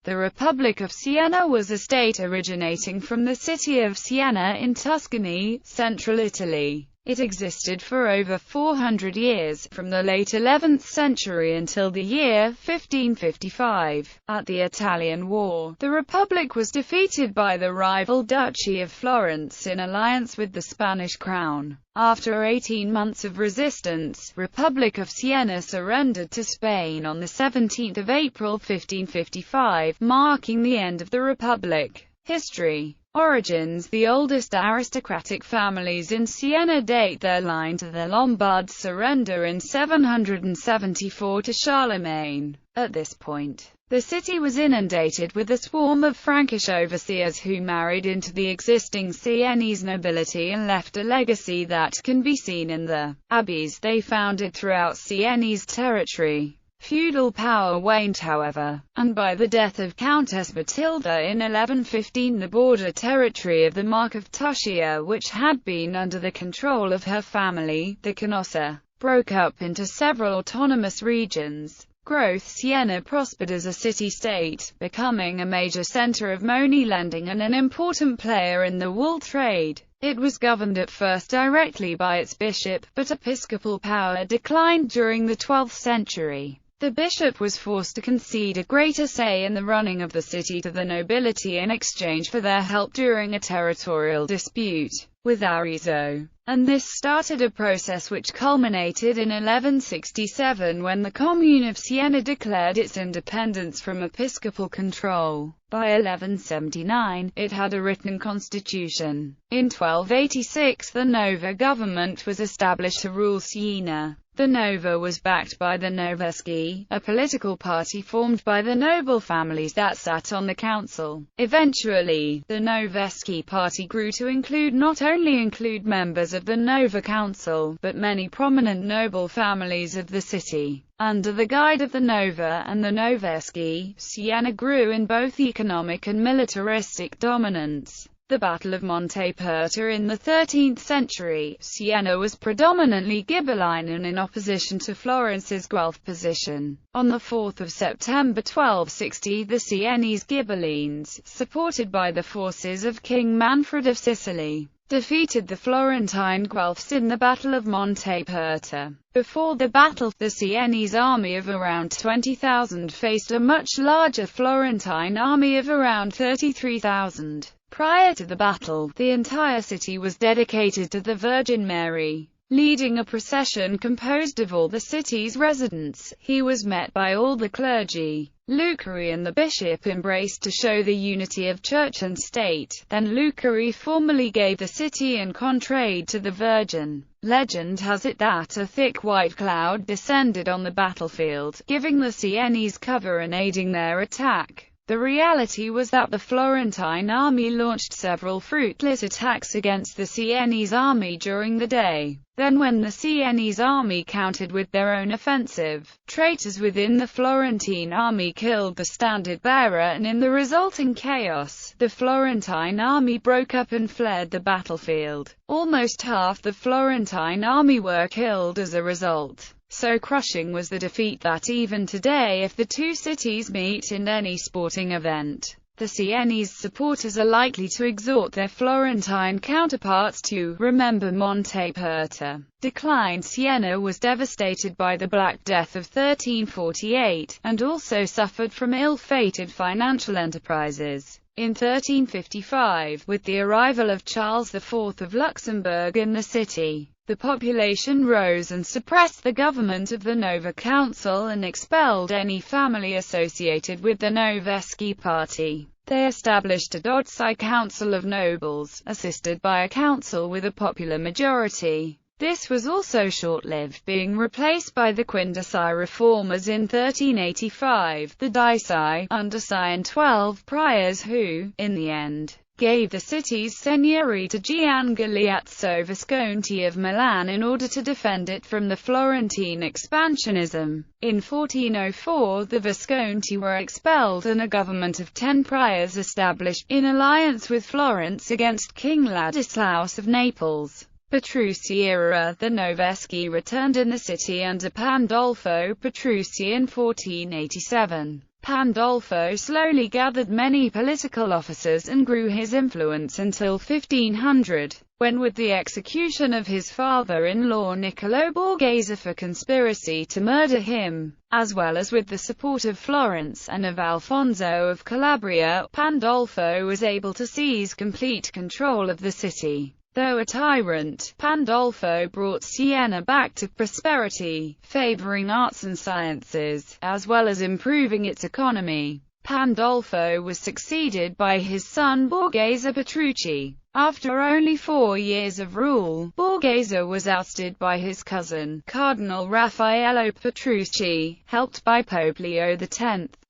The Republic of Siena was a state originating from the city of Siena in Tuscany, central Italy. It existed for over 400 years, from the late 11th century until the year 1555. At the Italian War, the Republic was defeated by the rival Duchy of Florence in alliance with the Spanish crown. After 18 months of resistance, Republic of Siena surrendered to Spain on 17 April 1555, marking the end of the Republic. History. Origins. The oldest aristocratic families in Siena date their line to the Lombards' surrender in 774 to Charlemagne. At this point, the city was inundated with a swarm of Frankish overseers who married into the existing Sienese nobility and left a legacy that can be seen in the abbeys they founded throughout Sienese territory. Feudal power waned, however, and by the death of Countess Matilda in 1115 the border territory of the Mark of Tuscia, which had been under the control of her family, the Canossa, broke up into several autonomous regions. Growth. Siena prospered as a city-state, becoming a major center of money lending and an important player in the wool trade. It was governed at first directly by its bishop, but episcopal power declined during the 12th century. The bishop was forced to concede a greater say in the running of the city to the nobility in exchange for their help during a territorial dispute with Arezzo, and this started a process which culminated in 1167 when the Commune of Siena declared its independence from episcopal control. By 1179, it had a written constitution. In 1286 the Nova government was established to rule Siena. The Nova was backed by the Noveschi, a political party formed by the noble families that sat on the council. Eventually, the Noveschi party grew to not only include members of the Nova Council, but many prominent noble families of the city. Under the guide of the Nova and the Noveschi, Siena grew in both economic and militaristic dominance. The Battle of Monteperta. In the 13th century, Siena was predominantly Ghibelline and in opposition to Florence's Guelph position. On 4 September 1260 the Sienese Ghibellines, supported by the forces of King Manfred of Sicily, defeated the Florentine Guelphs in the Battle of Monteperta. Before the battle, the Sienese army of around 20,000 faced a much larger Florentine army of around 33,000. Prior to the battle, the entire city was dedicated to the Virgin Mary. Leading a procession composed of all the city's residents, he was met by all the clergy. Lucari and the bishop embraced to show the unity of church and state. Then Lucari formally gave the city and contrade to the Virgin. Legend has it that a thick white cloud descended on the battlefield, giving the Sienese cover and aiding their attack. The reality was that the Florentine army launched several fruitless attacks against the Sienese army during the day. Then when the Sienese army countered with their own offensive, traitors within the Florentine army killed the standard-bearer, and in the resulting chaos, the Florentine army broke up and fled the battlefield. Almost half the Florentine army were killed as a result. So crushing was the defeat that even today, if the two cities meet in any sporting event, the Sienese supporters are likely to exhort their Florentine counterparts to remember Monteperta. Decline. Siena was devastated by the Black Death of 1348, and also suffered from ill-fated financial enterprises. In 1355, with the arrival of Charles IV of Luxembourg in the city, the population rose and suppressed the government of the Nova Council and expelled any family associated with the Noveschi party. They established a Dozzi Council of Nobles, assisted by a council with a popular majority. This was also short-lived, being replaced by the Quindici reformers in 1385, the Dici, under and 12 priors who, in the end, gave the city's seigneury to Gian Galeazzo Visconti of Milan in order to defend it from the Florentine expansionism. In 1404 the Visconti were expelled and a government of 10 priors established, in alliance with Florence against King Ladislaus of Naples. Petrucci era. The Noveschi returned in the city under Pandolfo Petrucci in 1487. Pandolfo slowly gathered many political officers and grew his influence until 1500, when with the execution of his father-in-law Niccolo Borghese for conspiracy to murder him, as well as with the support of Florence and of Alfonso of Calabria, Pandolfo was able to seize complete control of the city. Though a tyrant, Pandolfo brought Siena back to prosperity, favoring arts and sciences, as well as improving its economy. Pandolfo was succeeded by his son Borghese Petrucci. After only 4 years of rule, Borghese was ousted by his cousin, Cardinal Raffaello Petrucci, helped by Pope Leo X.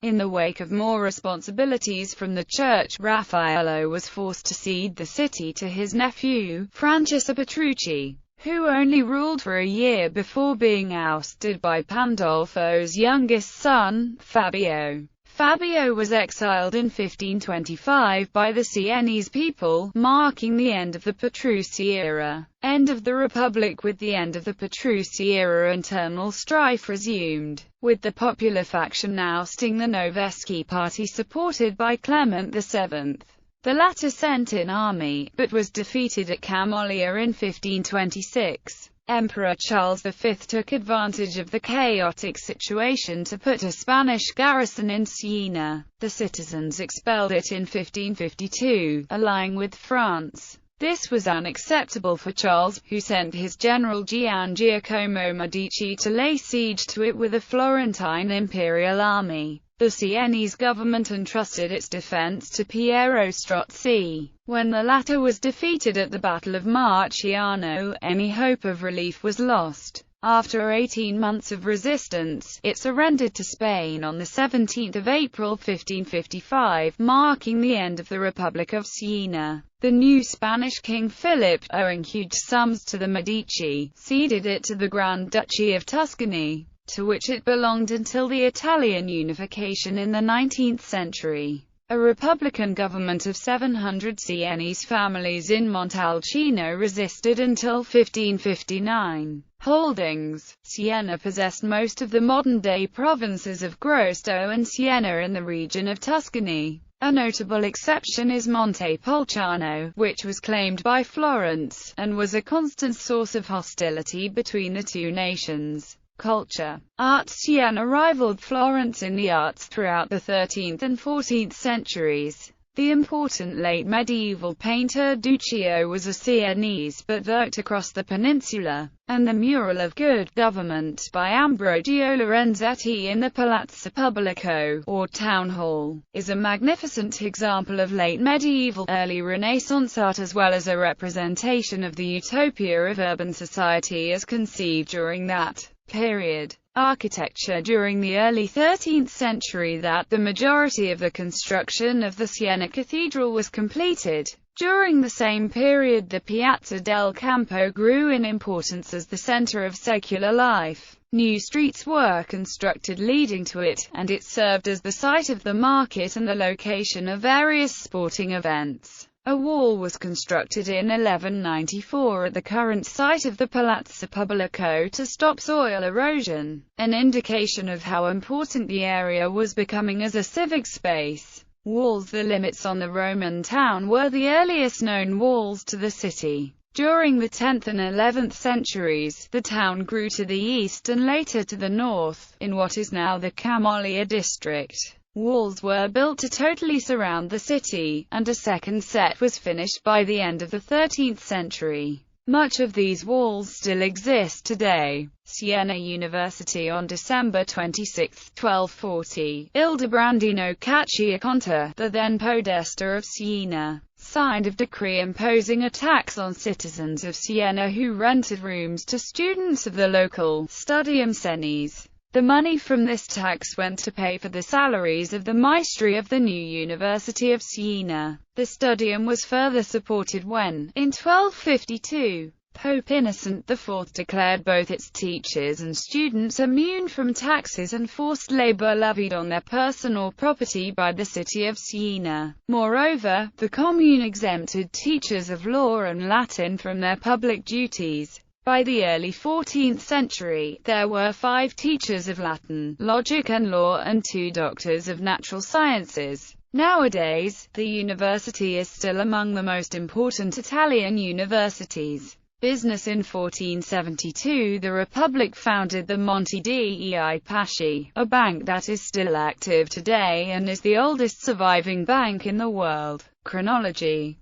In the wake of more responsibilities from the church, Raffaello was forced to cede the city to his nephew, Francesco Petrucci, who only ruled for a year before being ousted by Pandolfo's youngest son, Fabio. Fabio was exiled in 1525 by the Sienese people, marking the end of the Petrucci era. End of the Republic. With the end of the Petrucci era, internal strife resumed, with the popular faction ousting the Noveschi party supported by Clement VII. The latter sent in army, but was defeated at Camoglia in 1526. Emperor Charles V took advantage of the chaotic situation to put a Spanish garrison in Siena. The citizens expelled it in 1552, allying with France. This was unacceptable for Charles, who sent his general Gian Giacomo Medici to lay siege to it with a Florentine imperial army. The Sienese government entrusted its defense to Piero Strozzi. When the latter was defeated at the Battle of Marciano, any hope of relief was lost. After 18 months of resistance, it surrendered to Spain on 17 April 1555, marking the end of the Republic of Siena. The new Spanish King Philip, owing huge sums to the Medici, ceded it to the Grand Duchy of Tuscany, to which it belonged until the Italian unification in the 19th century. A republican government of 700 Sienese families in Montalcino resisted until 1559. Holdings. Siena possessed most of the modern-day provinces of Grosseto and Siena in the region of Tuscany. A notable exception is Montepulciano, which was claimed by Florence, and was a constant source of hostility between the two nations. Culture. Art. Siena rivaled Florence in the arts throughout the 13th and 14th centuries. The important late medieval painter Duccio was a Sienese, but worked across the peninsula, and the mural of Good Government by Ambrogio Lorenzetti in the Palazzo Pubblico, or Town Hall, is a magnificent example of late medieval, early Renaissance art as well as a representation of the utopia of urban society as conceived during that period. Architecture. During the early 13th century, the majority of the construction of the Siena Cathedral was completed. During the same period, the Piazza del Campo grew in importance as the center of secular life. New streets were constructed leading to it, and it served as the site of the market and the location of various sporting events. A wall was constructed in 1194 at the current site of the Palazzo Pubblico to stop soil erosion, an indication of how important the area was becoming as a civic space. Walls. The limits on the Roman town were the earliest known walls to the city. During the 10th and 11th centuries, the town grew to the east and later to the north, in what is now the Camoglia district. Walls were built to totally surround the city, and a second set was finished by the end of the 13th century. Much of these walls still exist today. Siena University. On December 26, 1240, Ildebrandino Cacciaconte, the then podesta of Siena, signed a decree imposing a tax on citizens of Siena who rented rooms to students of the local studium senes. The money from this tax went to pay for the salaries of the maestri of the new University of Siena. The studium was further supported when, in 1252, Pope Innocent IV declared both its teachers and students immune from taxes and forced labor levied on their personal property by the city of Siena. Moreover, the commune exempted teachers of law and Latin from their public duties. By the early 14th century, there were 5 teachers of Latin, logic and law and 2 doctors of natural sciences. Nowadays, the university is still among the most important Italian universities. Business. In 1472, the Republic founded the Monte dei Paschi, a bank that is still active today and is the oldest surviving bank in the world. Chronology.